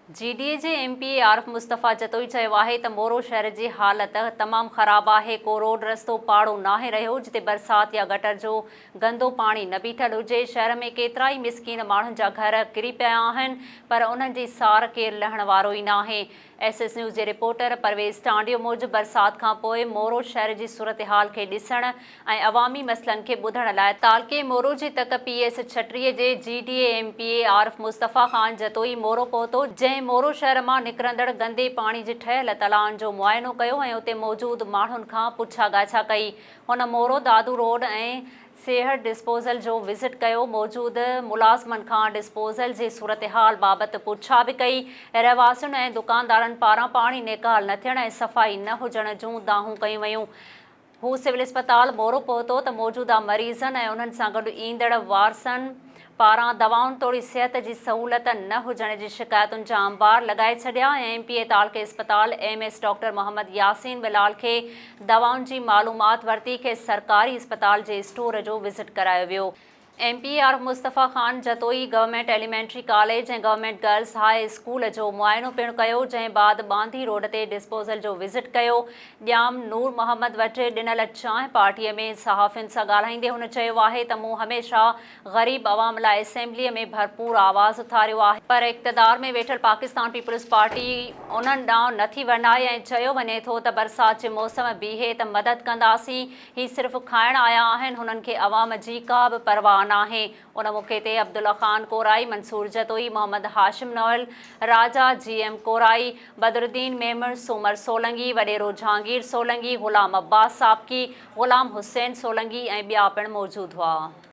GDA जे MP Arif Mustafa Jatoi चयो आहे त मोरो शहर जी हालत तमामु ख़राब आहे। को रोड रस्तो पाड़ो नाहे रहियो जिते बरसात या गटर जो गंदो पाणी न बीठल हुजे। शहर में केतिरा ई मिसकीन माण्हुनि जा घर किरी पिया आहिनि पर उन्हनि जी सार केरु लहण वारो ई नाहे। एसएस न्यूज़ जे रिपोर्टर परवेज़ टांडियो मूजिबि बरसात खां पोइ मोरो शहर जी सूरत हाल खे ॾिसण ऐं अवामी मसइलनि खे ॿुधण लाइ तालके मोरो जे तक पीएस छटीह जे जीडीए एमपी आरिफ मुस्तफ़ा ख़ान जतोई मोरो पहुतो, जंहिं मोरो शहर मां निकिरंदड़ गंदे पाणी जे ठहियल तलाउनि जो मुआयनो कयो ऐं उते मौजूदु माण्हुनि खां पुछा ॻाछा कई। हुन मोरो दादू रोड ऐं सिहत डिस्पोज़ल जो विज़िट कयो, मौजूदु मुलाज़िमनि खां डिस्पोज़ल जे सूरतहाल बाबति पुछा बि कई। रहवासियुनि ऐं दुकानदारनि पारां पाणी निकाल न थियण ऐं सफ़ाई न हुजण जूं दाहूं कयूं वयूं। हू सिविल अस्पताल मोरो पहुतो त मौजूदा मरीज़नि ऐं उन्हनि सां गॾु ईंदड़ वारसनि पारां दवाउनि तोड़ी सिहत जी सहूलियत न हुजण जी शिकायतुनि जा अंबार लॻाए छॾिया ऐं एमपीए तालके अस्पताल एमएस डॉक्टर मोहम्मद यासीन बिलाल खे दवाउनि जी मालूमात वरिती खे सरकारी अस्पताल जे स्टोर जो विज़िट करायो वियो। MP Arif Mustafa Khan Jatoi government elementary college ऐं गवर्नमेंट गर्ल्स हाई स्कूल जो मुआयनो पिणु कयो, जंहिं बाद बांदी रोड ते डिस्पोज़ल जो विज़िट कयो। ॼाम नूर मोहम्मद वटि ॾिनल चांहि पार्टीअ में सहाफ़ियुनि सां ॻाल्हाईंदे हुन चयो आहे त मूं हमेशह ग़रीब अवाम लाइ असेंबलीअ में भरपूर आवाज़ उथारियो आहे पर इक़्तिदार में वेठल पाकिस्तान पीपल्स पार्टी उन्हनि ॾांहुं नथी वञाए ऐं चयो वञे थो त बरसात जे मौसम बीहे त मदद कंदासीं। ही सिर्फ़ु खाइण आया आहिनि, हुननि खे अवाम जी का बि परवाह नाहे। उन मौक़े ते अब्दुल्ला ख़ान कोराई, मंसूर जतोई, मोहम्मद हाशिम नौल, राजा जीएम कोराई, बदरुद्दीन मेमण, सूमर सोलंगी, वॾेरो जहांगीर सोलंगी, ग़ुलाम अब्बास साबकी, ग़ुलाम हुसैन सोलंगी ऐं ॿिया पिणु मौजूदु हुआ।